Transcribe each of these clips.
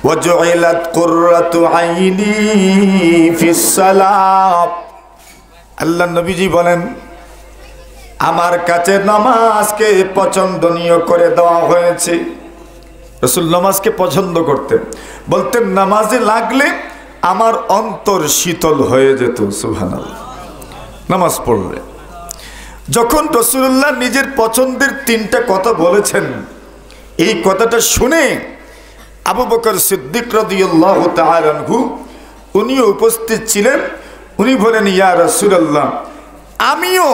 ওয়াজুইলাত কুররাতু আইনি ফিস সালাত। আল্লাহ নবীজি বলেন, আমার কাছে নামাজকে পছন্দনীয় করে দেওয়া হয়েছে। রাসূল নামাজকে পছন্দ করতেন, বলতেন নামাজে লাগলে আমার অন্তর শীতল হয়ে যেত। সুবহানাল্লাহ। নামাজ পড়লে যখন রাসূলুল্লাহ নিজের পছন্দের তিনটা কথা বলেছেন, এই কথাটা শুনে আবু বকর সিদ্দিক রাদিয়াল্লাহু তাআলা আনহু উনিও উপস্থিত ছিলেন। উনি বলেন, ইয়া রাসূলুল্লাহ, আমিও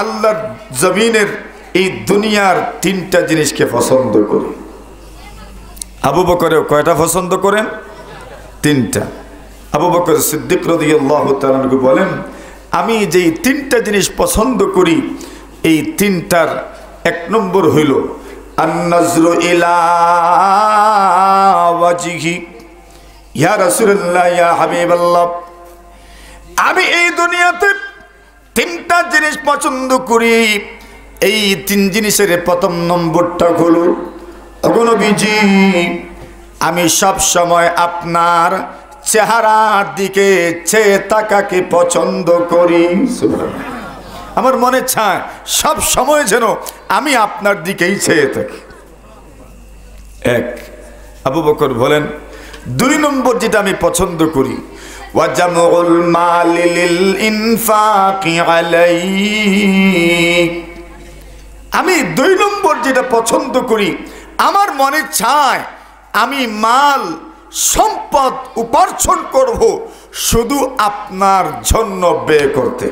আল্লাহর জমিনের এই দুনিয়ার তিনটা জিনিসকে পছন্দ করি। আবু বকরেও কয়টা পছন্দ করেন? তিনটা। আবু বকর সিদ্দিক রাদিয়াল্লাহু তাআলা আনহু বলেন, আমি যেই তিনটা জিনিস পছন্দ করি, এই তিনটার এক নম্বর হইল আন-নাজরু ইলা ওয়াজহি। ইয়া রাসূলুল্লাহ, ইয়া হাবিবাল্লাহ, আমি এই দুনিয়াতে তিনটা জিনিস পছন্দ করি। এই তিন জিনিসের প্রথম নম্বরটা হলো, ওগো নবীজি, আমি সব সময় আপনার চেহারার দিকে চেয়ে তাকাকে পছন্দ করি। আমার মনে চায় সব সময় যেন আমি আপনার দিকেই চেয়ে থাকি। এক। আবু বকর বলেন, দুই নম্বর যেটা আমি পছন্দ করি, ওয়াজামুল মালি লিল ইনফাকি আলাইহি। আমি দুই নম্বর যেটা পছন্দ করি, আমার মনে চায় আমি মাল সম্পদ উপার্জন করব শুধু আপনার জন্য ব্যয় করতে।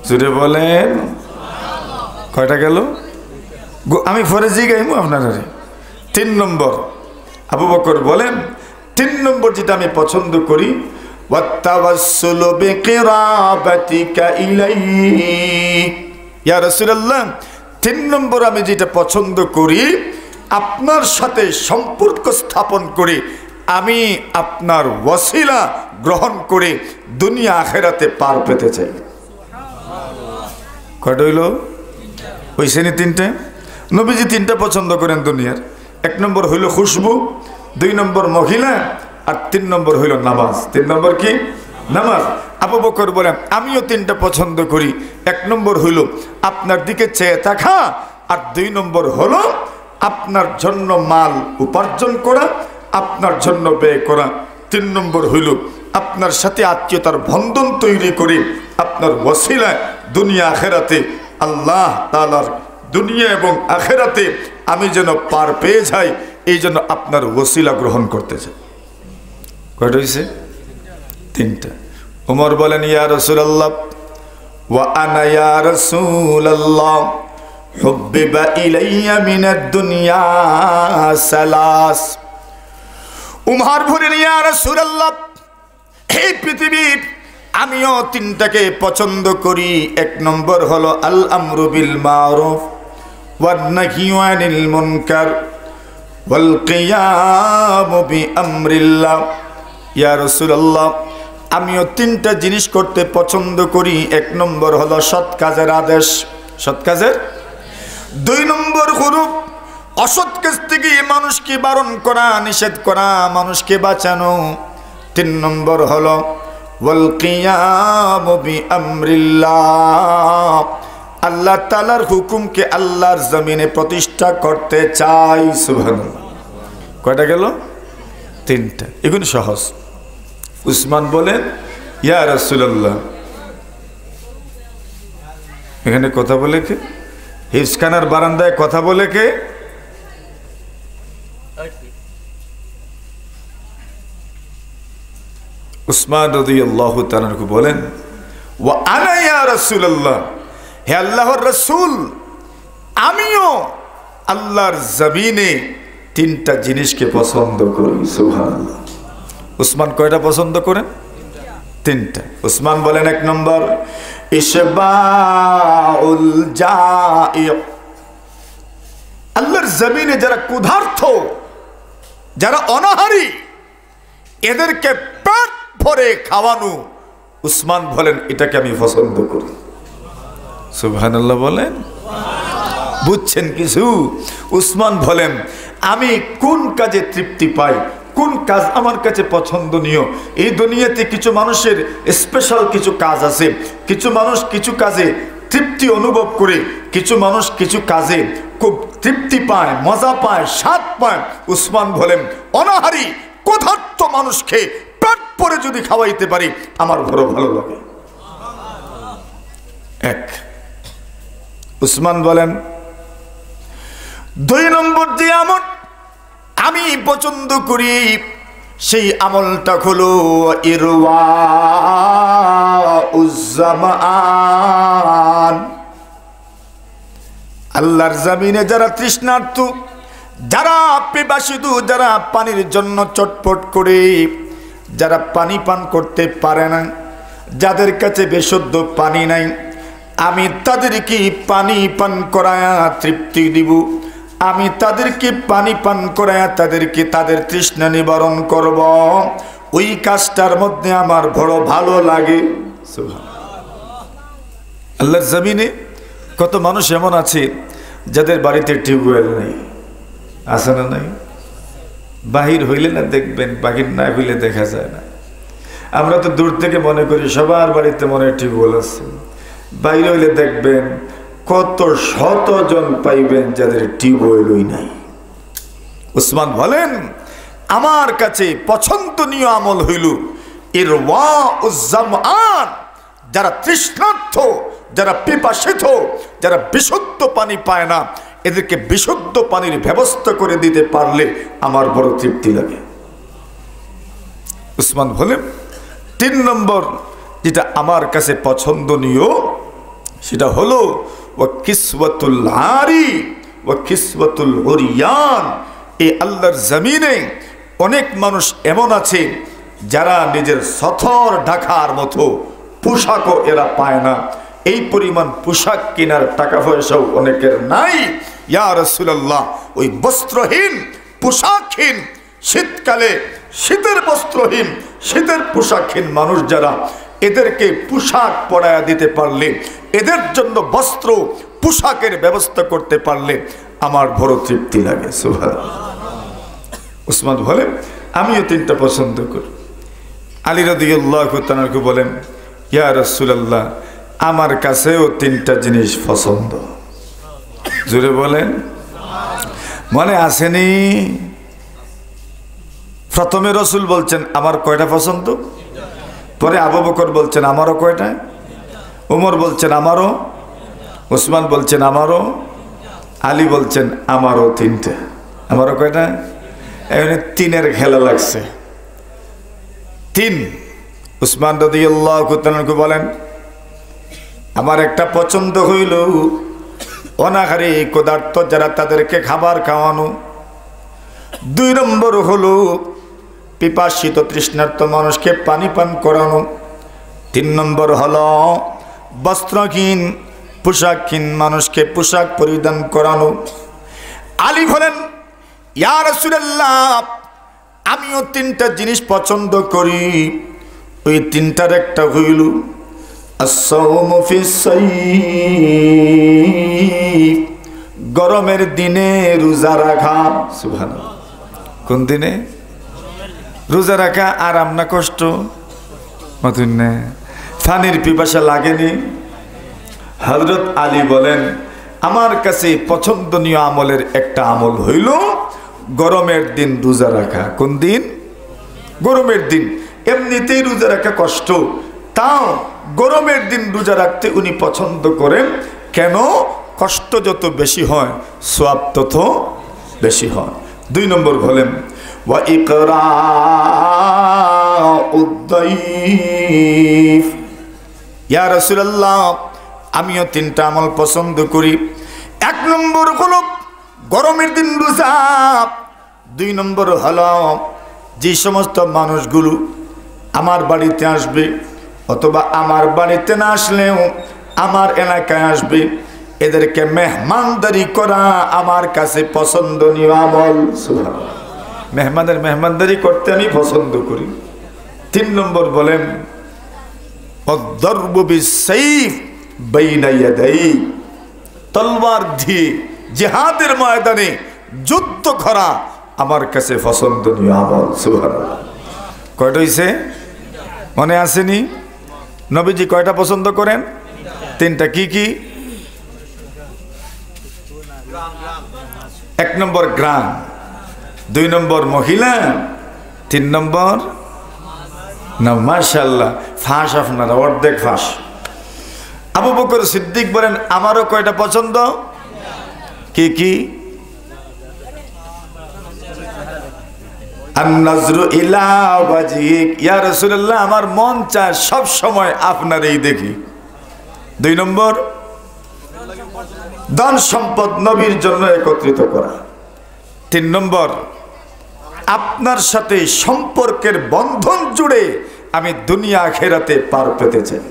জুড়ে বলেন, কয়টা গেল? আমি ফরেজি গাইমু আপনারা। তিন নম্বর আবু বকর বলেন, তিন নম্বর যেটা আমি পছন্দ করি, ওয়াতাওয়াসসুলু বিকিরাবাতিকা ইলাইহি। ইয়া রাসূলুল্লাহ, তিন নম্বর আমি যেটা পছন্দ করি, আপনার সাথে সম্পর্ক স্থাপন করে আমি আপনার ওয়াসিলা গ্রহণ করে দুনিয়া আখিরাতে পার পেতে চাই। কয়টা হইল? ওই শ্রেণী তিনটে। নবীজি তিনটা পছন্দ করেন দুনিয়ার। এক নম্বর হইল খুশবু, দুই নম্বর মহিলা, আর তিন নম্বর হইল নামাজ। তিন নম্বর কি? নামাজ। আবু বকর বলেন, আমিও তিনটা পছন্দ করি। এক নম্বর হইল আপনার দিকে চেয়ে থাকা, আর দুই নম্বর হলো আপনার জন্য মাল উপার্জন করা, আপনার জন্য ব্যয় করা। তিন নম্বর হইল আপনার সাথে আত্মীয়তার বন্ধন তৈরি করে আপনার ওয়াসিলায় দুনিয়া আখেরাতে আল্লাহ তাআলার দুনিয়া এবং আখেরাতে আমি যেন পার পেয়ে যাই, এই জন্য আপনার ওয়াসিলা গ্রহণ করতে চাই। কয়টা হয়েছে? তিনটা। ওমর বলেন, ইয়া রাসূলুল্লাহ, ওয়া আনা ইয়া রাসূলুল্লাহ, হুব্বিবা ইলাইয়া মিনাদ দুনিয়া সালাস। উমর বলেন, ইয়া রাসূলুল্লাহ, এই পৃথিবীর আমিও তিনটাকে পছন্দ করি। এক নম্বর হলো আল আমরু বিল মারুফ ওয়ান নাহয়ু আনিল মুনকার ওয়াল কিয়ামু বিআমরিল্লাহ। ইয়া রাসূলুল্লাহ, আমিও তিনটা জিনিস করতে পছন্দ করি। এক নম্বর হলো সৎ কাজের আদেশ, সৎ কাজের। দুই নম্বর হলো অসৎ কাজ থেকে মানুষকে বারণ করা, নিষেধ করা, মানুষকে বাঁচানো। তিন নম্বর হলো ওয়াল কিয়ামু বিআমরিল্লাহ, আল্লাহ তাআলার হুকুমকে আল্লাহর জমিনে প্রতিষ্ঠা করতে চাই। সুবহানাল্লাহ। কয়টা গেল? তিনটা। এগুলো সহজ। উসমান বলেন, ইয়া রাসূলুল্লাহ, এখানে কথা বলে কে? হিফজখানার বারান্দায় কথা বলে কে? উসমান রাদিয়াল্লাহু তাআলা আনহু বলেন, ওয়া আনা ইয়া রাসূলুল্লাহ, হে আল্লাহর রাসূল, আমিও আল্লাহর জমিনে তিনটা জিনিসকে পছন্দ করি। সুবহানাল্লাহ। উসমান কয়টা পছন্দ করেন? তিনটা। উসমান বলেন, এক নম্বর ইশবাউল জাই, আল্লাহর জমিনে যারা ক্ষুধার্ত, যারা অনাহারী, এদেরকে পেট ভরে খাওয়ানো। উসমান বলেন, এটাকে আমি পছন্দ করি। সুবহানাল্লাহ বলেন। বুঝছেন কিছু? উসমান বলেন, আমি কোন কাজে তৃপ্তি পাই, কোন কাজ আমার কাছে পছন্দনীয়? এই দুনিয়াতে কিছু মানুষের স্পেশাল কিছু কাজ আছে, কিছু মানুষ কিছু কাজে তৃপ্তি অনুভব করে, কিছু মানুষ কিছু কাজে খুব তৃপ্তি পায়, মজা পায়, স্বাদ পায়। উসমান বলেন, অনাহারী ক্ষুধার্ত মানুষকে পেট ভরে যদি খাওয়াইতে পারি আমার বড় ভালো লাগে। এক। উসমান বলেন, দুই নম্বর যে আমল আমি পছন্দ করি সেই আমলটা হলো ইরওয়াউজ্জামান। আল্লাহর জমিনে যারা তৃষ্ণার্ত, যারা পিপাসিত, যারা পানির জন্য চটপট করে, যারা পানি পান করতে পারে না, যাদের কাছে বিশুদ্ধ পানি নাই, আমি তাদেরকে পানি পান করায়া তৃপ্তি দিব। আমি তাদেরকে পানি পান করায়া তাদেরকে তাদের তৃষ্ণা নিবারণ করব। ওই কাজটার মধ্যে আমার বড় ভালো লাগে। আল্লাহর জমিনে কত মানুষ এমন আছে যাদের বাড়িতে টিউবওয়েল নেই, আছে না? নাই? বাহির হইলে না দেখবেন, বাহির না হইলে দেখা যায় না। আমরা তো দূর থেকে মনে করি সবার বাড়িতে মনে টিউবওয়েল আছে, বাইরে হইলে দেখবেন কত শতজন পাইবেন যাদের টিউবওয়েলই নাই। উসমান বলেন, আমার কাছে পছন্দনীয় আমল হইল ইরওয়াউজ্জামান। যারা তৃষ্ণার্ত, যারা পিপাসিত, যারা বিশুদ্ধ পানি পায় না, এদেরকে বিশুদ্ধ পানির ব্যবস্থা করে দিতে পারলে আমার বড় তৃপ্তি লাগে। উসমান বলেন, তিন নম্বর যেটা আমার কাছে পছন্দনীয় সেটা হলো ওয়া কিসওয়াতুল আরি ওয়া কিসওয়াতুল উরিয়ান। এই আল্লাহর জমিনে অনেক মানুষ এমন আছে যারা নিজের সথর ঢাকার মতো পোশাকও এরা পায় না। এই পরিমাণ পোশাক কেনার টাকা পয়সাও অনেকের নাই। ইয়া রাসূলুল্লাহ, ওই বস্ত্রহীন, পোশাকহীন, শীতকালে শীতের বস্ত্রহীন, শীতের পোশাকহীন মানুষ যারা, এদেরকে পোশাক পরায়া দিতে পারলে, এদের জন্য বস্ত্র পোশাকের ব্যবস্থা করতে পারলে আমার বড় তৃপ্তি লাগে। সুবহানাল্লাহ। উসমান বলেন, আমিও তিনটা পছন্দ করি। আলী রাদিয়াল্লাহু তাআলা বলেন, ইয়া রাসূলুল্লাহ, আমার কাছেও তিনটা জিনিস পছন্দ। জোরে বলেন, মনে আসেনি? প্রথমে রসুল বলছেন আমার কয়টা পছন্দ, পরে আবু বকর বলছেন আমারও কয়টা, উমর বলছেন আমারও, ওসমান বলছেন আমারও, আলী বলছেন আমারও তিনটা। আমারও কয়টা? এখানে তিনের খেলা লাগছে। তিন। উসমান রাদিয়াল্লাহু তাআলা বলেন, আমার একটা পছন্দ হইল অনাহারী ক্ষুধার্ত যারা, তাদেরকে খাবার খাওয়ানো। দুই নম্বর হলো পিপাসিত তৃষ্ণার্ত মানুষকে পানি পান করানো। তিন নম্বর হলো বস্ত্রহীন, পোশাকহীন মানুষকে পোশাক পরিধান করানো। আলী বলেন, ইয়া রাসূলুল্লাহ, আমিও তিনটা জিনিস পছন্দ করি। ওই তিনটার একটা হইল as-sawmu fis-sayf, গরমের দিনে রোজা রাখা। সুবহানাল্লাহ। কোন দিনে রোজা রাখা? আরাম না কষ্ট? মতন না, পানির পিপাসা লাগেনি? হযরত আলী বলেন, আমার কাছে পছন্দনীয় আমলের একটা আমল হইল গরমের দিন রোজা রাখা। কোন দিন? গরমের দিন। এমনিতেই রোজা রাখা কষ্ট, তাও গরমের দিন রোজা রাখতে উনি পছন্দ করেন। কেন? কষ্ট যত বেশি হয় সওয়াব তত বেশি হয়। দুই নম্বর বলেন ওয়া ইকরাউদ্দাইফ। ইয়া রাসূলুল্লাহ, আমিও তিনটা আমল পছন্দ করি। এক নম্বর হলো গরমের দিন রোজা। দুই নম্বর হলো যে সমস্ত মানুষগুলো আমার বাড়িতে আসবে, অথবা আমার বাড়িতে না আসলেও আমার এলাকায় আসবে, এদেরকে মেহমানদারি করা আমার কাছে পছন্দনীয় আমল। সুবহানাল্লাহ। মেহমানদারি করতে আমি পছন্দ করি। তিন নম্বর বলেন অদ-দারবু বিস-সাইফ বাইনা ইয়াদাই, তলওয়ার দিয়ে জিহাদের ময়দানে যুদ্ধ করা আমার কাছে পছন্দনীয় আমল। সুবহানাল্লাহ। কয়টা হইছে মনে আসেনি? নবীজি কয়টা পছন্দ করেন? তিনটা। কি কি? এক নম্বর গ্রাম, দুই নম্বর মহিলা, তিন নম্বর না। মাশাআল্লাহ, ফাঁস আপনারা অর্ধেক ফাঁস। আবু বকর সিদ্দিক বলেন আমারও কয়টা পছন্দ? কি কি? আন-নাজরু ইলা ওয়াজহিক, ইয়া রাসূলুল্লাহ আমার মন চায় সব সময় আপনারই দেখি। দুই নম্বর ধন সম্পদ নবীর জন্য একত্রিত করা। তিন নম্বর আপনার সাথে সম্পর্কের বন্ধন জুড়ে আমি দুনিয়া আখিরাতে পার পেতে চাই।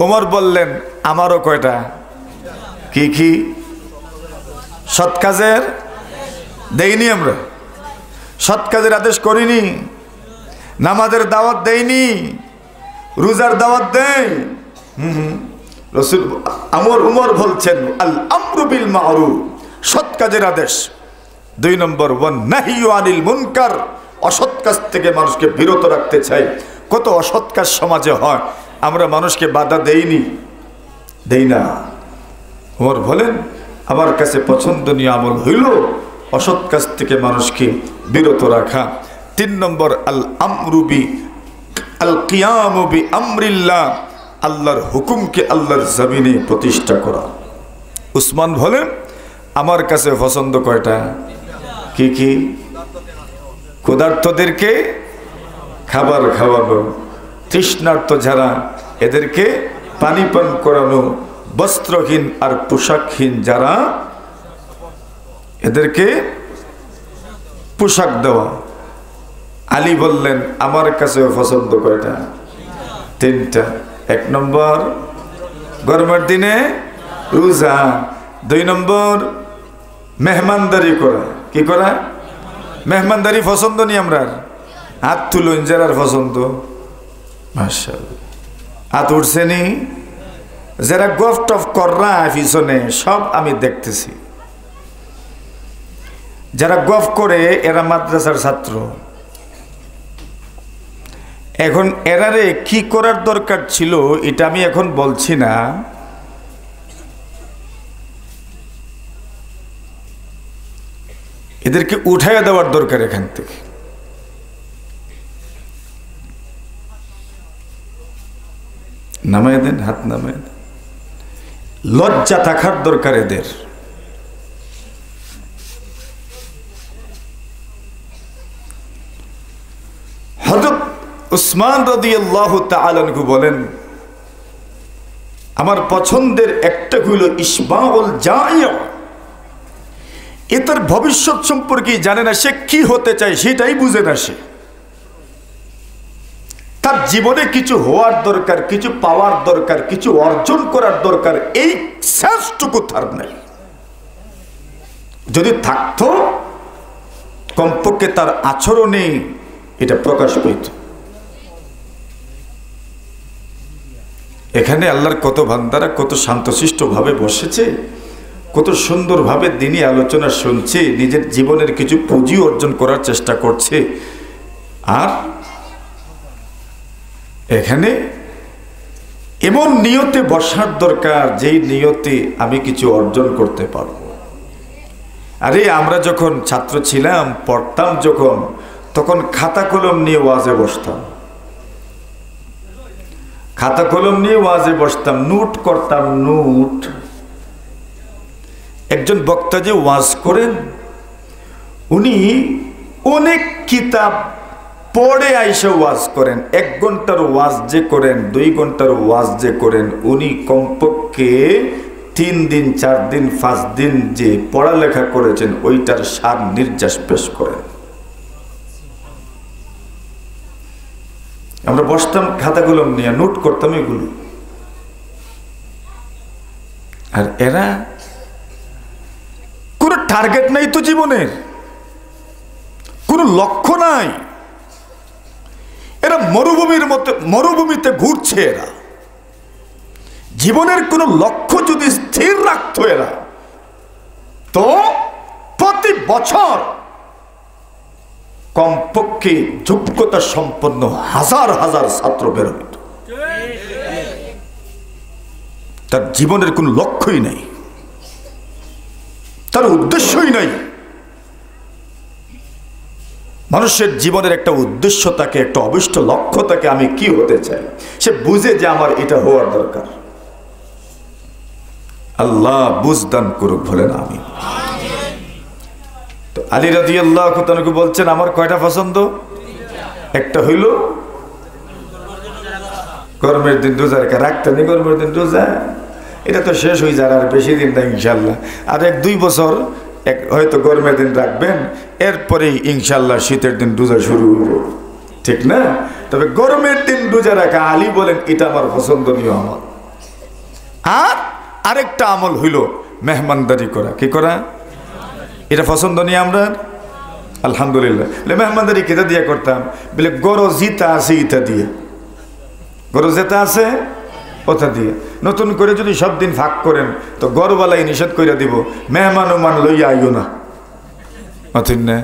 ওমর বললেন আমারও কয়টা? কি কি? সৎ কাজের দেইনি আমরা, সৎ কাজের আদেশ করিনি, নামাজের দাওয়াত দেইনি, রোজার দাওয়াত দেই। রাসূল উমর বলছেন আল আমরু বিল মারুফ, সৎ কাজের আদেশ। দুই নম্বর ওয়ান নাহিয়ু আনিল মুনকার, অসৎ কাজ থেকে মানুষকে বিরত রাখতে চাই। কত অসৎ কাজ সমাজে হয়, আমরা মানুষকে বাধা দেইনি, দেই না। ওমর বলেন আমার কাছে পছন্দনীয় আমল হইল অসৎ কাজ থেকে মানুষকে বিরত রাখা। তিন নম্বর আল আমরুবি আল কিয়ামু বি আমরিল্লাহ, আল্লাহর হুকুমকে আল্লাহর জমিনে প্রতিষ্ঠা করা। উসমান বলেন আমার কাছে পছন্দ কয়টা? কি কি? ক্ষুধার্তদেরকে খাবার খাওয়ানো, তৃষ্ণার্ত যারা এদেরকে পানি পান করানো, বস্ত্রহীন আর পোশাকহীন যারা এদেরকে পোশাক দেওয়া। আলী বললেন আমার কাছে পছন্দ কয়টা? তিনটা। এক নম্বর গরমের দিনে রোজা, দুই নম্বর মেহমানদারি করা। কি করা? মেহমানদারি পছন্দ নি আমরা? হাত তুলুন যারা পছন্দ। মাশাআল্লাহ, হাত উঠছে নি? যারা গফ টফ কররা পিছনে সব আমি দেখতেছি। যারা গফ করে এরা মাদ্রাসার ছাত্র। এখন এরারে কি করার দরকার ছিল এটা আমি এখন বলছি না, এদেরকে উঠাইয়া দেওয়ার দরকার এখান থেকে। নামায় দেন, হাত নামায় দেন। লজ্জা থাকার দরকার এদের। হযরত উসমান রাদিয়াল্লাহু তাআলা আনহু বলেন আমার পছন্দের একটা হইল ইসবাউল জাইয়া। এ তার ভবিষ্যৎ সম্পর্কে জানে না, সে কি হতে চায় সেটাই বুঝে না। সে তার জীবনে কিছু হওয়ার দরকার, কিছু পাওয়ার দরকার, কিছু অর্জন করার দরকার, এই শেষটুকু তার নাই। যদি থাকতো কমপক্ষে তার আচরণে এটা প্রকাশ পেত। এখানে আল্লাহর কত বান্দারা কত শান্তশিষ্ট ভাবে বসেছে, কত সুন্দরভাবে দিনই আলোচনা শুনছে, নিজের জীবনের কিছু পুঁজি অর্জন করার চেষ্টা করছে। আর এখানে এমন নিয়তে বসার দরকার যেই নিয়তে আমি কিছু অর্জন করতে পারবো। আরে আমরা যখন ছাত্র ছিলাম, পড়তাম যখন, তখন খাতা কলম নিয়ে ওয়াজে বসতাম। খাতা কলম নিয়ে ওয়াজে বসতাম, নোট করতাম, নোট। একজন বক্তা যে ওয়াজ করেন উনি অনেক কিতাব পড়ে আইসা ওয়াজ করেন। 1 ঘন্টার ওয়াজ যে করেন, 2 ঘন্টার ওয়াজ যে করেন, উনি কমপক্ষে 3 দিন 4 দিন 5 দিন যে পড়ালেখা করেছেন ওইটার সার নির্যাস পেশ করেন। আমরা বসতাম খাতা কলম নিয়ে নোট করতাম এগুলো। আর এরা কোনো টার্গেট নাই তো জীবনের, কোনো লক্ষ্য নাই। এরা মরুভূমির মতো মরুভূমিতে ঘুরছে। এরা জীবনের কোনো লক্ষ্য যদি স্থির রাখতো, এরা তো প্রতি বছর কমপক্ষে যোগ্যতা সম্পন্ন হাজার হাজার ছাত্র বের হইত। তার জীবনের কোনো লক্ষ্যই নাই, তার উদ্দেশ্যই নাই। মানুষের জীবনের একটা উদ্দেশ্য থাকে, একটা অভিষ্ট লক্ষ্য থাকে, আমি কি হতে চাই। সে বুঝে যে আমার এটা হওয়ার দরকার। আল্লাহ বুঝদান করুক, বলেন আমিন। তো আলী রাদিয়াল্লাহু তাআলা বলছেন আমার কয়টা পছন্দ? একটা হইল গরমের দিন রোজা রাখতে নেই, গরমের দিন রোজা এটা তো শেষ হয়ে যায়, আর বেশি দিন না ইনশাল্লাহ। আর 1-2 বছর হয়তো গরমের দিন রাখবেন, এরপরেই ইনশাল্লাহ শীতের দিন রোজা শুরু হইব, ঠিক না? তবে গরমের দিন রোজা রাখা আলী বলেন এটা আমার পছন্দনীয় আমল। আর আরেকটা আমল হইল মেহমানদারি করা। কি করা? এটা পছন্দনীয় আমরা আলহামদুলিল্লাহ। মেহমানদারি কেটা দিয়ে করতাম? বলে গরো জিতা আছে ইটা দিয়ে, গরো যেটা আছে ওটা দিয়ে। নতুন করে যদি সব দিন ভাগ করেন তো গরবালাই নিষেধ করে দিব, মেহমান ওমান লইয়া আইও না। অথিন না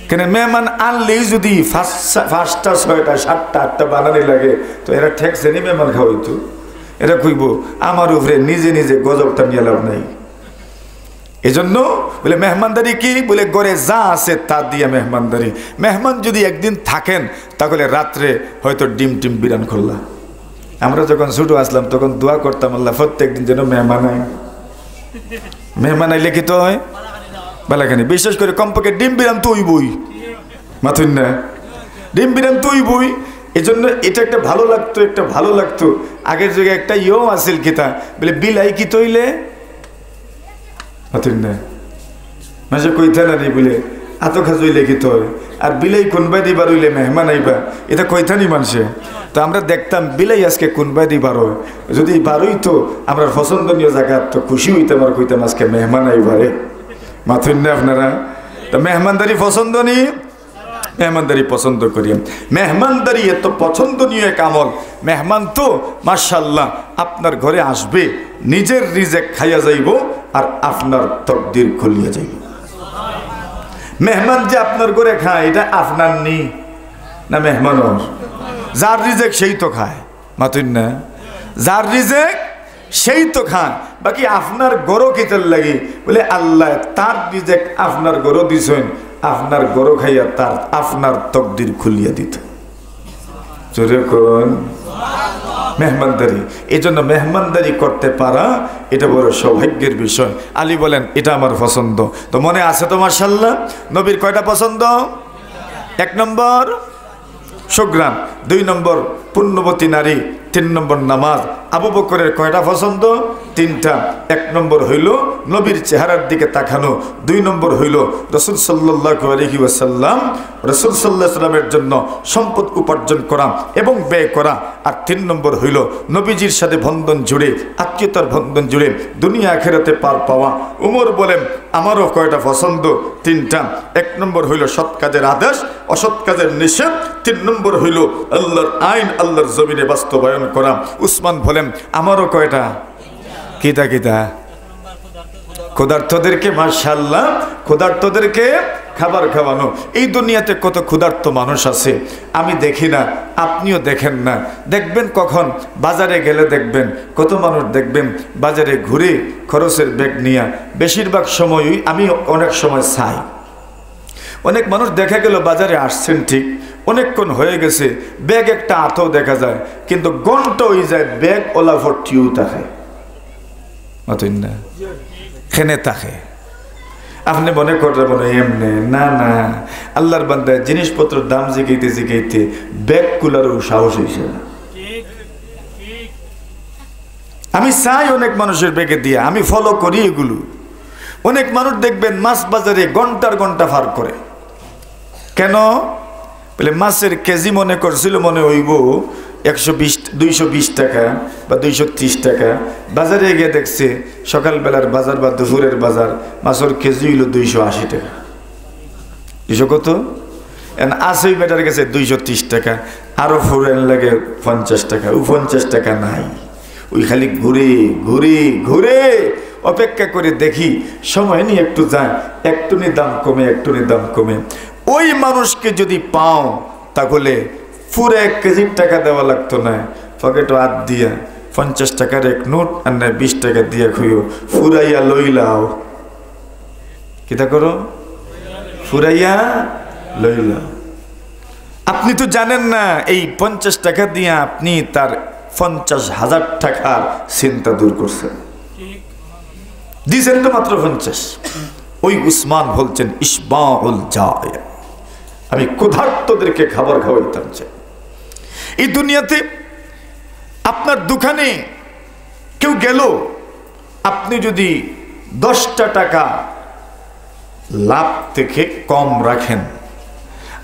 কেন? মেহমান আনলেই যদি 5টা 6টা 7টা 8টা বানানি লাগে তো এরা ঠেকছে নি মেহমান খাওয়াইতো। এরা কইব আমার উপরে নিজে নিজে গজবটা নিয়ে লাভ নাই। এজন্য বলে মেহমানদারি কি? বলে গড়ে যা আছে তা দিয়ে মেহমানদারি। মেহমান যদি একদিন থাকেন তাহলে রাত্রে হয়তো ডিম টিম বিরান করলাম। আমরা যখন ছোট আসলাম তখন দোয়া করতাম আল্লাহ প্রত্যেক দিন যেন মেহমান আয়, মেহমান আইলে কি তো হয় বালাখানি। বিশেষ করে কমপক্ষে ডিম বিরান তুই বই মাথুন না, ডিম বিরান তুই বই। এই জন্য এটা একটা ভালো লাগতো, একটা ভালো লাগতো। আগের যুগে একটা ইয়েও আসিল কিতা বলে বিলাই কি তৈলে মাথুন না, মাসে কইতা না নি বলে এত খাজই লিখিত হয়। আর বিলাই কোনবাই দিবার হইলে মেহমান আইবা, এটা কইতানি মানুষে। তো আমরা দেখতাম বিলাই আজকে কোনবাই দিবার হয়, যদি বারোই তো আমরা পছন্দনীয় জায়গা তো খুশি হইতাম আর কইতাম আজকে মেহমান আইবারে। মাথুন না আপনারা? তো মেহমানদারি পছন্দ নি? মেহমানদারি পছন্দ করি। মেহমানদারি এত পছন্দনীয় এক আমল। মেহমান তো মাশাআল্লাহ আপনার ঘরে আসবে, নিজের রিজেক খাইয়া যাইব আর আপনার তকদির খুলিয়া যাইব। মেহমান যে আপনার ঘরে খায় এটা আপনার নি না মেহমানর? যার রিজেক সেই তো খায়। মাতুন না? যার রিজেক সেই তো খায়। বাকি আপনার গরো কিতার লাগে বলে আল্লাহ তার রিজেক আপনার গরো দিছেন, আপনার গরো খাইয়া তার আপনার তকদির খুলিয়া দিত। জোরে কোন মেহমানদারি। এই জন্য মেহমানদারি করতে পারা এটা বড় সৌভাগ্যের বিষয়। আলী বলেন এটা আমার পছন্দ। তো মনে আছে তো মাশাআল্লাহ? নবীর কয়টা পছন্দ? 1 নম্বর সুগ্রাম, 2 নম্বর পুণ্যবতী নারী, 3 নম্বর নামাজ। আবু বকরের কয়টা পছন্দ? 3টা। 1 নম্বর হইল নবীর চেহারার দিকে তাকানো, 2 নম্বর হইল রাসূল সাল্লাল্লাহু আলাইহি ওয়াসাল্লাম রাসূল সাল্লাল্লাহু আলাইহি ওয়াসাল্লামের জন্য সম্পদ উপার্জন করা এবং ব্যয় করা, আর 3 নম্বর হইল নবীজির সাথে বন্ধন জুড়ে, আত্মীয়তার বন্ধন জুড়ে দুনিয়া আখিরাতে পার পাওয়া। উমর বলেন আমারও কয়টা পছন্দ? 3টা। 1 নম্বর হইল সৎ কাজের আদেশ, অসৎ কাজের নিষেধ। 3 নম্বর হইল আল্লাহর আইন আল্লাহর জমিনে বাস্তবায়ন করা। উসমান বলেন আমারও কয়টা? কিতা কিতা? ক্ষুধার্তদেরকে মাশাআল্লাহ ক্ষুধার্তদেরকে খাবার খাওয়ানো। এই দুনিয়াতে কত ক্ষুধার্ত মানুষ আছে আমি দেখি না, আপনিও দেখেন না। দেখবেন কখন? বাজারে গেলে দেখবেন কত মানুষ দেখবেন বাজারে ঘুরে খরচের ব্যাগ নিয়ে। বেশিরভাগ সময়ই আমি অনেক সময় চাই, অনেক মানুষ দেখা গেল বাজারে আসছেন ঠিক, অনেকক্ষণ হয়ে গেছে, ব্যাগ একটা আতও দেখা যায়, কিন্তু ঘন্টা হয়ে যায় ব্যাগ ওলা ভর্তিও থাকে না, খেনে থাকে। আপনি মনে করবেন মনে এমনি না, না আল্লাহর বান্দায় জিনিসপত্রের দাম জিগাইতে জিগাইতে ব্যাগ কুলারও সাহস হয়েছে না। আমি চাই অনেক মানুষের ব্যাগে দিয়ে, আমি ফলো করি এগুলো। অনেক মানুষ দেখবেন মাছ বাজারে ঘন্টার ঘন্টা পার করে। কেন? বলে মাছের কেজি মনে করছিল মনে হইব 220 টাকা বা 230 টাকা। বাজারে গিয়ে দেখছে সকালবেলার বাজার বা দুপুরের বাজার মাছের কেজি হইল 280 টাকা। 200 কত? আছে বেটার গেছে 230 টাকা, আরো ফুরেন লাগে 50 টাকা। ও 50 টাকা নাই, ওই খালি ঘুরে ঘুরে ঘুরে অপেক্ষা করে দেখি সময় নিয়ে একটু যায়, একটুনি দাম কমে, একটুনি দাম কমে। ওই মানুষকে যদি পাও তাহলে পুরো 1 কেজির টাকা দেওয়া লাগতো না, পকেটে হাত দিয়া 50 টাকার এক নোট আর না 20 টাকা দিয়া খুঁয়ো ফুরাইয়া লইলাও। কিতা করো? ফুরাইয়া লইলাও। আপনি তো জানেন না এই 50 টাকা দিয়ে আপনি তার 50,000 টাকার চিন্তা দূর করছেন। দিয়েছেন তো মাত্র 50। ওই উসমান বলছেন ইসবাউল জায়া, আমি ক্ষুধার্তদেরকে খাবার খাওয়াইতাম চাই। এই দুনিয়াতে আপনার দোকানে কেউ গেল, আপনি যদি 10টা টাকা লাভ থেকে কম রাখেন,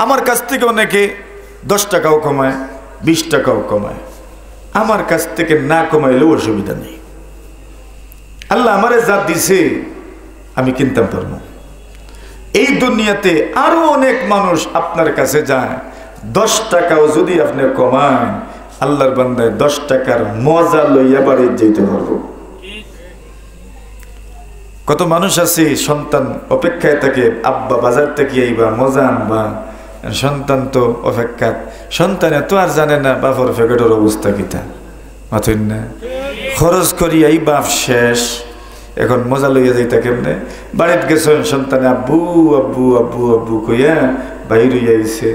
আমার কাছ থেকে অনেকে 10 টাকাও কমায়, 20 টাকাও কমায়, আমার কাছ থেকে না কমাইলেও অসুবিধা নেই। আল্লাহ আমারে যা দিছে আমি কিনতে পারবো। এই দুনিয়াতে আরো অনেক মানুষ আপনার কাছে যায়, 10 টাকাও যদি আপনি কমান, আল্লাহর বান্দায় 10 টাকার মজা লইয়া বাড়ি যেতে পারবো। কত মানুষ আছে সন্তান অপেক্ষায় থাকে, আব্বা বাজার থেকে আইবা মজা আনবা, সন্তান তো অপেক্ষা, সন্তান এত আর জানে না বাপর ফেকেটের অবস্থা কিতা, মাথুন না খরচ করি এই বাপ শেষ, এখন মজা লইয়া যাইতা কেমনে? বাড়িতে গেছেন, সন্তানে আব্বু আব্বু আব্বু আব্বু কইয়া বাইর হইয়া আইছে,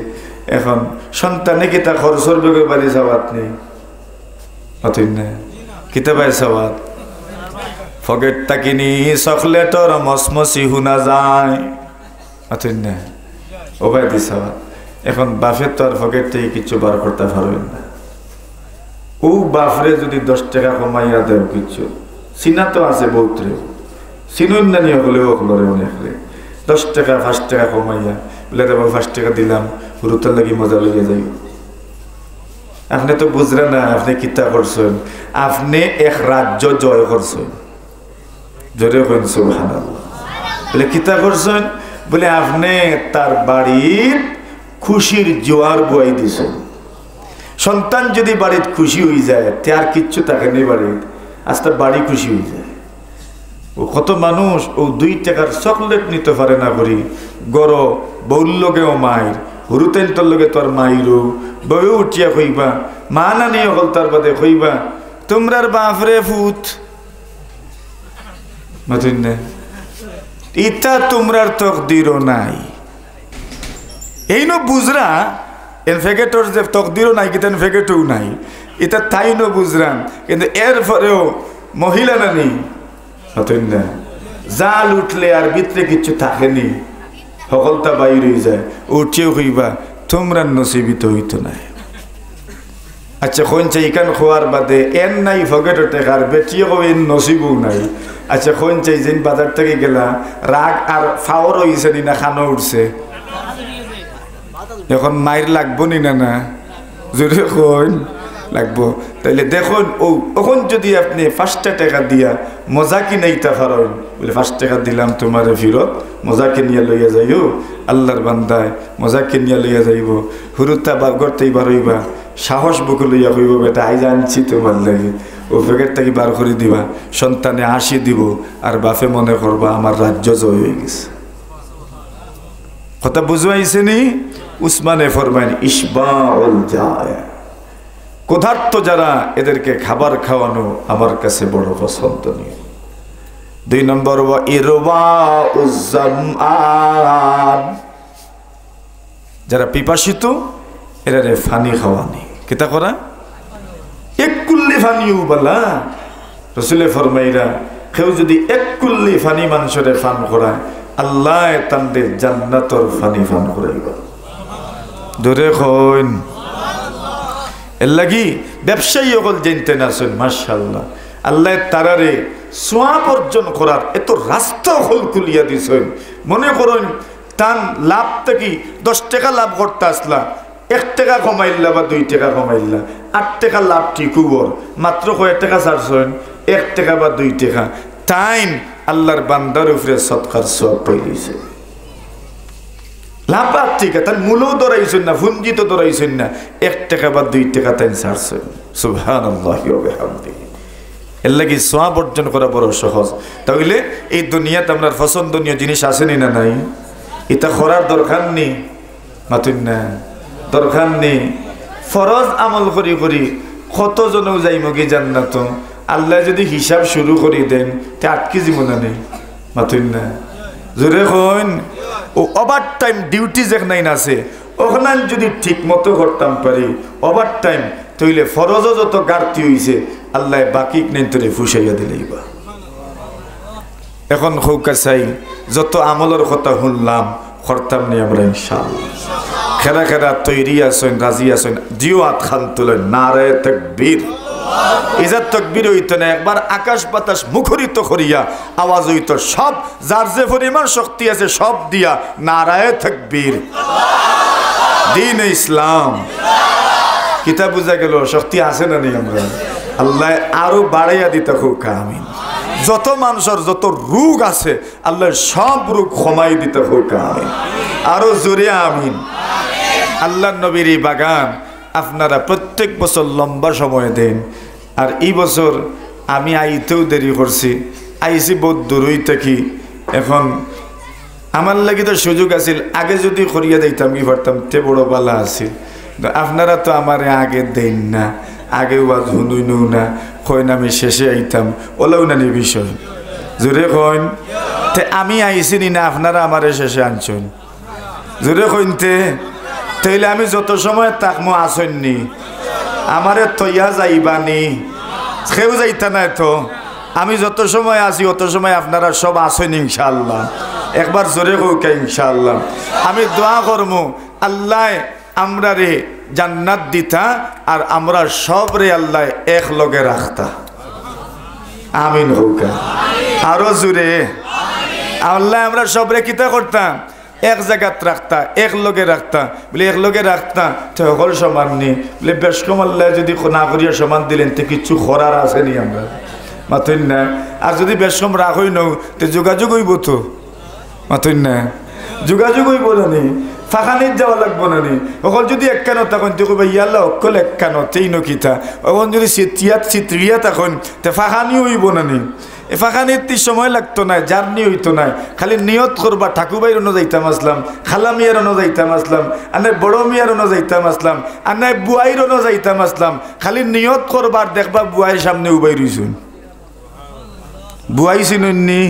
এখন সন্তানে কিতা খরচর বেগে বাড়ি যাওয়াত নেই, মাথুন না কিতা পাই যাওয়াত ফকেট তাকিনি চকলেটর মসমসি শুনা যায়, মাথুন না ও বাই দিস। এখন বাফের তো আর ফকেট থেকে কিছু বার করতে পারবেন না। ও বাফরে যদি 10 টাকা কমাইয়া দেও কিছু চিনা তো আছে বৌত্রে, চিনুন্দানি হলেও হলরে অনেক 10 টাকা 5 টাকা কমাইয়া বলে দেব 5 টাকা দিলাম, হুরুতার লাগি মজা লইয়া যাই। আপনি তো বুঝলেন না আপনি কিতা করছেন, আপনি এক রাজ্য জয় করছেন, জোরে কইন সুবহানাল্লাহ। বলে কিতা করছেন? বলে আপনি তার বাড়ির খুশির জোয়ার বই দিছেন। সন্তান যদি বাড়িতে খুশি হয়ে যায় তে আর কিচ্ছু থাকে নেই বাড়িতে, আজ তার বাড়ি খুশি হয়ে যায়। ও কত মানুষ ও 2 টাকার চকলেট নিতে পারে না করি, গড় বউর লগেও মায়ের, হুরুতেন তোর লগে তোর মাইরও বউ উঠিয়া কইবা, মা না নিয়ে হল তার বাদে কইবা তোমরার বাপরে ফুত, মাথুন না ইটা তোমরার তকদিরও নাই। এই ন বুঝরা এন ফেকেটর যে তকদিরও নাই, কিন্তু ফেকেটও নাই, এটা তাই ন বুঝরাম। কিন্তু এর পরেও মহিলা নানি মাথুন না জাল উঠলে আর ভিতরে কিচ্ছু থাকেনি, সকলটা বাইর হয়ে যায়, উঠিয়েও কইবা তোমরা নসিবিত হইতো না। আচ্ছা কোন চাইকান খোয়ার বাদে এন নাই ফকেটর টেকার বেটিও এন নসিবও নাই। আচ্ছা কোন চাই যেন বাজার থেকে গেলা রাগ আর ফাওয়ার হয়েছে নি না খানো উঠছে, এখন মায়ের লাগবো নি না না জোরে কোন লাগবো। তাইলে দেখুন ও ওখন যদি আপনি 5টা টাকা দিয়া মজা কিনাইতে পারেন, বলে 5 টাকা দিলাম তোমারে ফিরত, মজা কিনিয়া লইয়া যাইও, আল্লাহর বান্দায় মজা কিনিয়া লইয়া যাইব, হুরুতা বার করতেই বারইবা, সাহস বুকে লইয়া কইব বেটা আই জানছি তোমার লাগে, ও প্যাকেট থেকে বার করে দিবা, সন্তানে হাসি দিব, আর বাপে মনে করবা আমার রাজ্য জয় হয়ে গেছে। কথা বুঝবাইছে নি? উসমানে ফরমাইন ইসবাউল জায়া, ক্ষুধার্ত যারা এদেরকে খাবার খাওয়ানো আমার কাছে বড় পছন্দনীয়। 2 নম্বর ওয়া ইরওয়াউজ জামআন, যারা পিপাসিত এরারে পানি খাওয়ানি, কিতা করা এক কুল্লি পানিও বলা। রাসূলে ফরমাইরা কেউ যদি এক কুল্লি পানি মানুষের পান করায়, আল্লাহ তানদে জান্নাতর পানি পান করাইবা। দূরে কইন এর লাগি ব্যবসায়ী সকল জানতেন আসেন মাশাআল্লাহ, আল্লাহ তারারে সোয়াব অর্জন করার এত রাস্তা হল খুলিয়া দিছেন। মনে করেন তান লাভ থেকে 10 টাকা লাভ করতে আসলা, 1 টাকা কমাইলা বা 2 টাকা কমাইলা, 8 টাকা লাভ ঠিক হবর, মাত্র কয়েক টাকা ছাড়ছেন, 1 টাকা বা 2 টাকা, টাইম আল্লাহর বান্দার উপরে সৎকার সওয়াব পাইছে। লাভ ঠিক আছে, তার মূলও ধরাইছেন না, পুঞ্জি তো ধরাইছেন না, 1 টাকা বা 2 টাকা তাই ছাড়ছেন। সুবহানাল্লাহি ওয়া বিহামদিহি। এর লাগি সওয়াব অর্জন করা বড় সহজ। তাহলে এই দুনিয়াতে আপনার পছন্দনীয় জিনিস আসেনি না নাই, এটা করার দরকার নেই, মাতুন না দরকার নেই। ফরজ আমল করি করি কতজনও যাইমগি জান্নাত, আল্লাহ যদি হিসাব শুরু করে দেন তে আটকে জীবন নেই, মাতুন না জোরে কইন। ও ওভার টাইম ডিউটি যেখানে আছে ওখানে যদি ঠিক মতো করতাম পারি ওভার টাইম, তইলে ফরজও যত ঘাটতি হইছে আল্লাহ বাকি নেই তোরে ফুসাইয়া দিলেইবা। এখন হৌকা চাই যত আমলের কথা শুনলাম করতাম নি আমরা ইনশাআল্লাহ। খেরা খেরা তৈরি আছেন, রাজি আছেন, জিও হাত খান তুলেন, নারে তাকবীর। ইজাত তাকবীর হইতো না, একবার আকাশ বাতাস মুখরিত করিয়া আওয়াজ হইতো, সব যার যে পরিমাণ শক্তি আছে সব দিয়া নারায়ে তাকবীর। দিন ইসলাম কিতাব বুঝা গেল, শক্তি আছে না নেই আমরা, আল্লাহ আরো বাড়াইয়া দিতে হোক আমিন। যত মানুষের যত রোগ আছে আল্লাহ সব রোগ ক্ষমাই দিতে হোক আমিন, আরো জোরে আমিন। আল্লাহ নবীর এই বাগান আপনারা প্রত্যেক বছর লম্বা সময় দেন, আর এই বছর আমি আইতেও দেরি করছি, আইসি বহুত দূরই থাকি। এখন আমার লাগি তো সুযোগ আছিল, আগে যদি করিয়া দিতাম কি পারতাম তে বড় বালা আছিল। আপনারা তো আমার আগে দেন না, আগে ওয়াজ শুনুইনও না, কইন আমি শেষে আইতাম, ওলাও না নি বিষয় জোরে কইন। তে আমি আইসি নি না আপনারা আমারে শেষে আনছেন, জোরে কইনতে তাইলে আমি যত সময় তাকমো আসেননি, আমারে তৈয়া যাইবানি, কেউ যাইতা নাই তো, আমি যত সময় আসি অত সময় আপনারা সব আসেন ইনশাআল্লাহ। একবার জোরে হোক ইনশাআল্লাহ। আমি দোয়া করবো আল্লাহ আমরা রে জান্নাত দিতা, আর আমরা সব রে আল্লাহ এক লগে রাখতা, আমিন হোক। আরো জোরে আল্লাহ আমরা সব রে কিতা করতাম, এক জায়গাত রাখতা, এক লগে রাখতা। বলে এক লগে রাখতা তো সকল সমান নি, বলে বেশ কম আল্লাহ যদি না করিয়া সমান দিলেন তো কিছু খরার আছে নি আমরা, মাথুন না। আর যদি বেশ কম রাখই নও তো যোগাযোগ হইব তো, মাথুন না যোগাযোগ হইব না নি, ফাঁকানিত যাওয়া লাগবো না নি। ওখন যদি একখানো তখন তো কইবা ইয়াল্লা অকল একখানো তেই নকিতা, ওখন যদি চিত্রিয়া তখন তো ফাঁকানি হইব না নি। এ ফাঁকানির সময় লাগতো না, জার্নি হইতো না, খালি নিয়ত করবা ঠাকুরবাইর অন্য যাইতাম আসলাম, খালা মিয়ার অন্য যাইতাম আসলাম, আর নাই বড় মিয়ার অন্য যাইতাম আসলাম, আর নাই বুয়াইর অন্য যাইতাম আসলাম। খালি নিয়ত করবার দেখবা বুয়াইর সামনে উবাই রইছুন, বুয়াই চিননি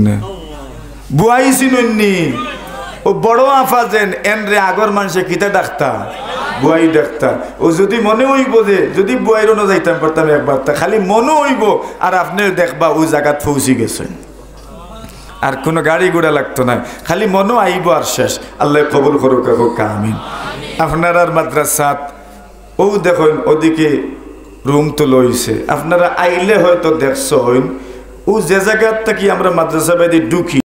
না, বুয়াই চিননি। ও বড় আফা যেন এনরে আগর মানুষে কিতা ডাক্তা, বুয়াই ডাক্তা। ও যদি মনে হইব যে যদি বুয়াইর ন যাইতাম পারতাম একবার, তা খালি মনে হইব আর আপনি দেখবা ওই জায়গাত পৌঁছি গেছেন, আর কোনো গাড়ি ঘোড়া লাগতো না, খালি মনও আইব আর শেষ। আল্লাহ কবুল করুক আমিন। আপনার আর মাদ্রাসাত ও দেখুন ওদিকে রুম তো লইছে, আপনারা আইলে হয়তো দেখছ ও যে জায়গার থাকি আমরা মাদ্রাসা বাড়ি ঢুকি